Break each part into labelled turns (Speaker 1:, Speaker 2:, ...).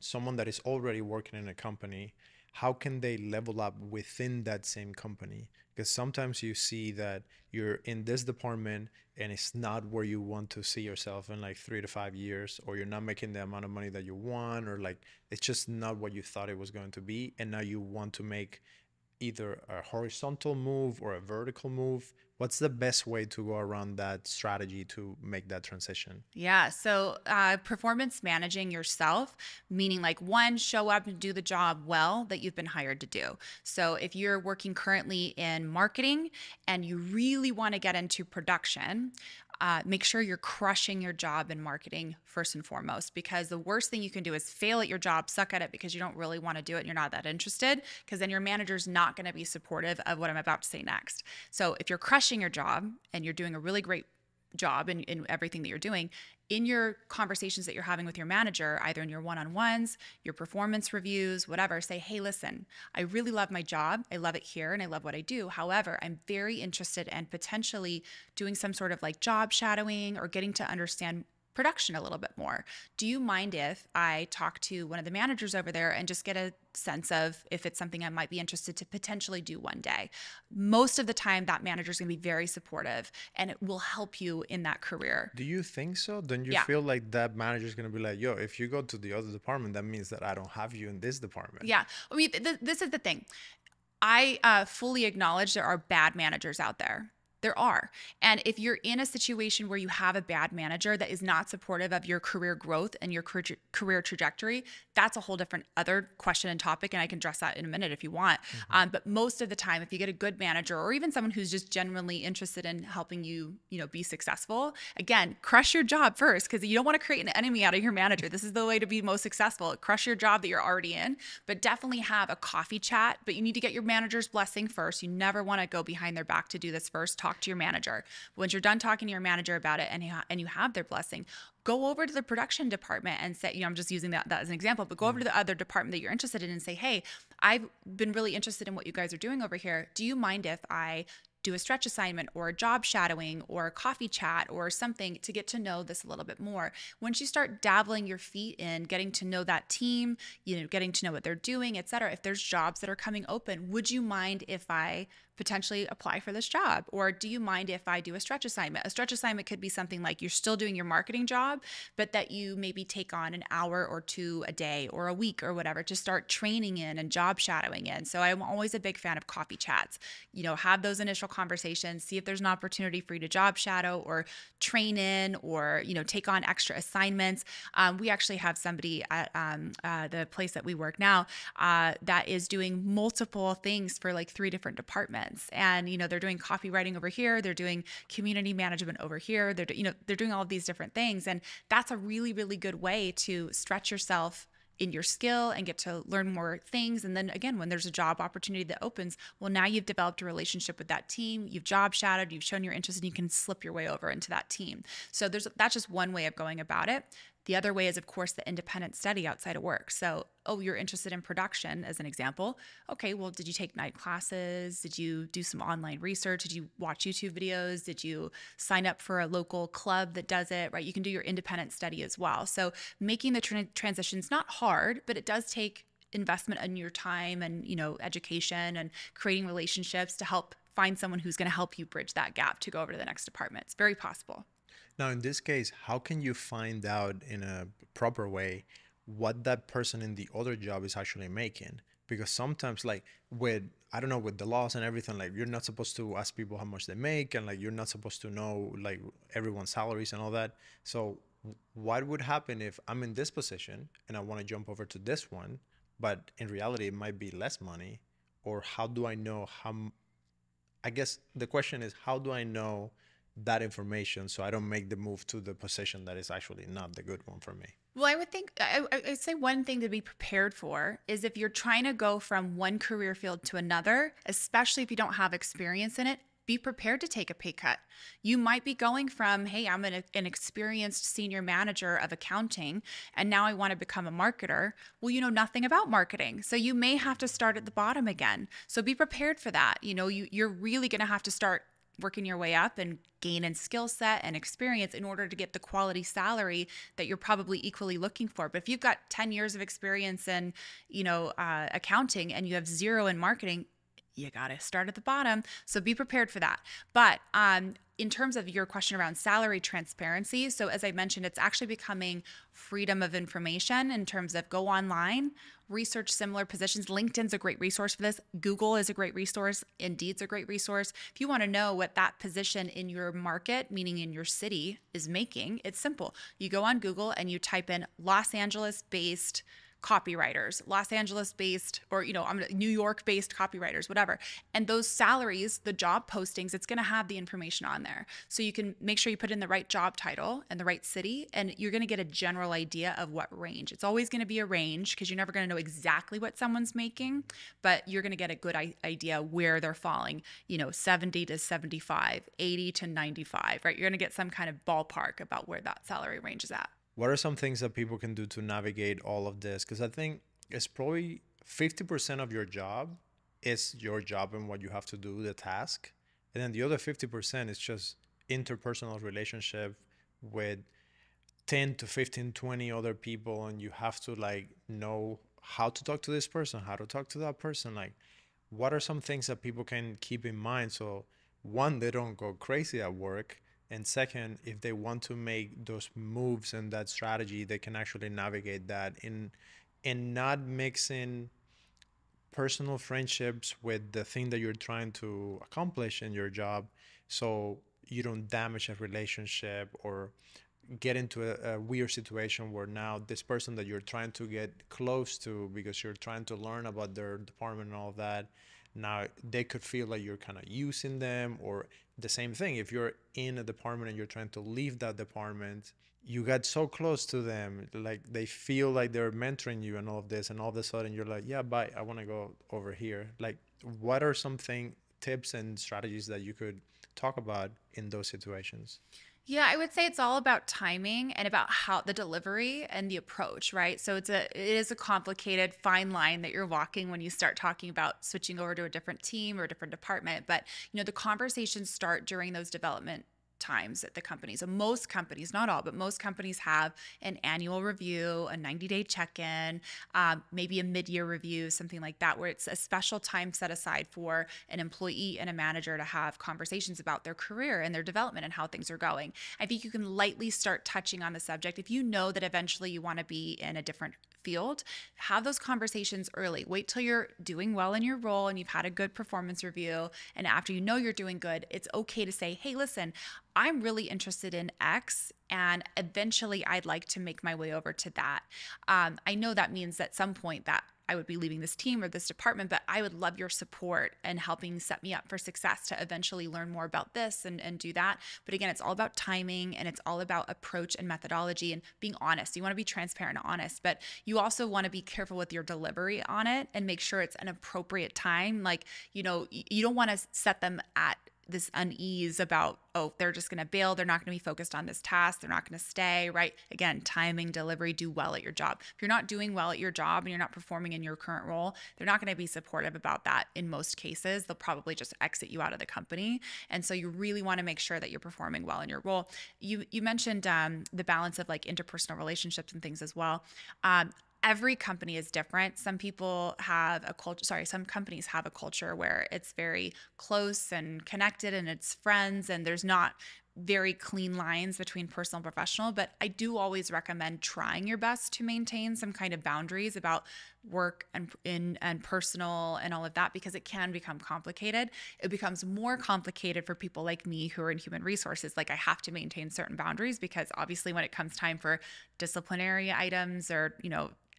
Speaker 1: someone that is already working in a company, how can they level up within that same company? Because sometimes you see that you're in this department and it's not where you want to see yourself in like 3 to 5 years, or you're not making the amount of money that you want, or like it's just not what you thought it was going to be. And now you want to make either a horizontal move or a vertical move. What's the best way to go around that strategy to make that transition?
Speaker 2: Yeah. So, performance managing yourself, meaning like one, show up and do the job well that you've been hired to do. So, if you're working currently in marketing and you really want to get into production, make sure you're crushing your job in marketing first and foremost, because the worst thing you can do is fail at your job, suck at it because you don't really want to do it and you're not that interested, because then your manager's not going to be supportive of what I'm about to say next. So if you're crushing your job and you're doing a really great job in everything that you're doing, in your conversations that you're having with your manager, either in your one-on-ones, your performance reviews, whatever, say, hey, listen, I really love my job. I love it here and I love what I do. However, I'm very interested in potentially doing some sort of like job shadowing or getting to understand production a little bit more. Do you mind if I talk to one of the managers over there and just get a sense of if it's something I might be interested to potentially do one day? Most of the time, that manager is going to be very supportive and it will help you in that career.
Speaker 1: Do you think so? Then you
Speaker 2: Yeah.
Speaker 1: feel like that manager is going to be like, yo, if you go to the other department, that means that I don't have you in this department.
Speaker 2: Yeah. I mean, this is the thing. I fully acknowledge there are bad managers out there. There are. And if you're in a situation where you have a bad manager that is not supportive of your career growth and your career trajectory, that's a whole different other question and topic. And I can address that in a minute if you want.
Speaker 1: Hmm.
Speaker 2: But most of the time, if you get a good manager or even someone who's just genuinely interested in helping you, be successful, again, crush your job first, because you don't want to create an enemy out of your manager. This is the way to be most successful. Crush your job that you're already in, but definitely have a coffee chat. But you need to get your manager's blessing first. You never want to go behind their back to do this first. Talk to your manager. Once you're done talking to your manager about it and you have their blessing, go over to the production department and say, I'm just using that as an example, but go over to the other department that you're interested in and say, hey, I've been really interested in what you guys are doing over here. Do you mind if I do a stretch assignment or a job shadowing or a coffee chat or something to get to know this a little bit more? Once you start dabbling your feet in getting to know that team, getting to know what they're doing, et cetera, if there's jobs that are coming open, would you mind if I potentially apply for this job? Or do you mind if I do a stretch assignment? A stretch assignment could be something like you're still doing your marketing job, but that you maybe take on an hour or two a day or a week or whatever to start training in and job shadowing in. So I'm always a big fan of coffee chats. Have those initial conversations, see if there's an opportunity for you to job shadow or train in or, take on extra assignments. We actually have somebody at the place that we work now that is doing multiple things for like 3 different departments. And, they're doing copywriting over here. They're doing community management over here. They're doing all of these different things. And that's a really, really good way to stretch yourself in your skill and get to learn more things. And then again, when there's a job opportunity that opens, well, now you've developed a relationship with that team, you've job shadowed, you've shown your interest, and you can slip your way over into that team. So that's just one way of going about it. The other way is, of course, the independent study outside of work. So, you're interested in production, as an example. Okay, well, did you take night classes? Did you do some online research? Did you watch YouTube videos? Did you sign up for a local club that does it, right? You can do your independent study as well. So making the transition's not hard, but it does take investment in your time and, education and creating relationships to help find someone who's going to help you bridge that gap to go over to the next department. It's very possible.
Speaker 1: Now, in this case, how can you find out in a proper way what that person in the other job is actually making? Because sometimes, like with, I don't know, with the laws and everything, like you're not supposed to ask people how much they make, and like you're not supposed to know like everyone's salaries and all that. So, what would happen if I'm in this position and I want to jump over to this one, but in reality, it might be less money? Or how do I know I guess the question is, how do I know that information so I don't make the move to the position that is actually not the good one for me?
Speaker 2: Well, I would think I'd say one thing to be prepared for is if you're trying to go from one career field to another, especially if you don't have experience in it, be prepared to take a pay cut. You might be going from, hey, I'm an experienced senior manager of accounting, and now I want to become a marketer. Well, you know nothing about marketing. So you may have to start at the bottom again. So be prepared for that. You're really going to have to start working your way up and gain in skill set and experience in order to get the quality salary that you're probably equally looking for. But if you've got 10 years of experience in, accounting and you have zero in marketing, you got to start at the bottom. So be prepared for that. But in terms of your question around salary transparency, so as I mentioned, it's actually becoming freedom of information in terms of go online, research similar positions. LinkedIn's a great resource for this. Google is a great resource. Indeed's a great resource. If you want to know what that position in your market, meaning in your city, is making, it's simple. You go on Google and you type in Los Angeles based copywriters, Los Angeles based, or New York based copywriters, whatever. And those salaries, the job postings, it's going to have the information on there. So you can make sure you put in the right job title and the right city, and you're going to get a general idea of what range. It's always going to be a range because you're never going to know exactly what someone's making, but you're going to get a good idea where they're falling, 70 to 75, 80 to 95, right? You're going to get some kind of ballpark about where that salary range is at.
Speaker 1: What are some things that people can do to navigate all of this? Because I think it's probably 50% of your job is your job and what you have to do, the task. And then the other 50% is just interpersonal relationship with 10 to 15, 20 other people. And you have to know how to talk to this person, how to talk to that person. What are some things that people can keep in mind? So one, they don't go crazy at work. And second, if they want to make those moves and that strategy, they can actually navigate that in not mixing personal friendships with the thing that you're trying to accomplish in your job, so you don't damage a relationship or get into a weird situation where now this person that you're trying to get close to because you're trying to learn about their department and all of that, now they could feel like you're kind of using them. Or the same thing, if you're in a department and you're trying to leave that department, you got so close to them, like they feel like they're mentoring you and all of this, and all of a sudden you're like, yeah, bye, I want to go over here. What are something tips and strategies that you could talk about in those situations?
Speaker 2: Yeah, I would say it's all about timing and about how the delivery and the approach, right? So it is a complicated fine line that you're walking when you start talking about switching over to a different team or a different department. But the conversations start during those development times at the company. So most companies, not all, but most companies have an annual review, a 90-day check-in, maybe a mid-year review, something like that, where it's a special time set aside for an employee and a manager to have conversations about their career and their development and how things are going. I think you can lightly start touching on the subject. If you know that eventually you want to be in a different field, have those conversations early. Wait till you're doing well in your role and you've had a good performance review. And after you know you're doing good, it's okay to say, hey, listen, I'm really interested in X, and eventually I'd like to make my way over to that. I know that means at some point that I would be leaving this team or this department, but I would love your support and helping set me up for success to eventually learn more about this and do that. But again, it's all about timing, and it's all about approach and methodology and being honest. You want to be transparent and honest, but you also want to be careful with your delivery on it and make sure it's an appropriate time. You don't want to set them at this unease about, oh, they're just going to bail. They're not going to be focused on this task. They're not going to stay, right? Again, timing, delivery, do well at your job. If you're not doing well at your job and you're not performing in your current role, they're not going to be supportive about that in most cases. They'll probably just exit you out of the company. And so you really want to make sure that you're performing well in your role. You mentioned the balance of interpersonal relationships and things as well. Every company is different. Some companies have a culture where it's very close and connected and it's friends, and there's not very clean lines between personal and professional. But I do always recommend trying your best to maintain some kind of boundaries about work and personal and all of that, because it can become complicated. It becomes more complicated for people like me who are in human resources. I have to maintain certain boundaries because obviously when it comes time for disciplinary items or,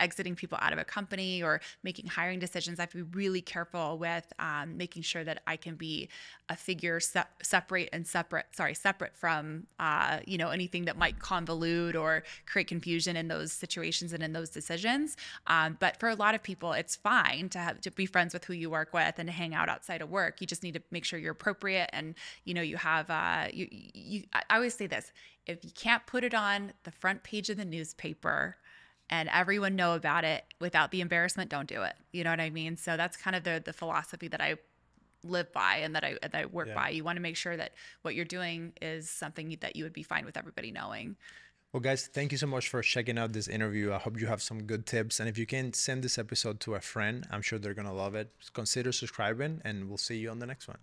Speaker 2: exiting people out of a company or making hiring decisions, I have to be really careful with making sure that I can be a figure separate from anything that might convolute or create confusion in those situations and in those decisions. But for a lot of people, it's fine to be friends with who you work with and to hang out outside of work. You just need to make sure you're appropriate and you have I always say this: if you can't put it on the front page of the newspaper and everyone know about it without the embarrassment, don't do it. You know what I mean? So that's kind of the philosophy that I live by and that I work
Speaker 1: Yeah.
Speaker 2: by. You want to make sure that what you're doing is something that you would be fine with everybody knowing.
Speaker 1: Well, guys, thank you so much for checking out this interview. I hope you have some good tips. And if you can send this episode to a friend, I'm sure they're going to love it. Consider subscribing, and we'll see you on the next one.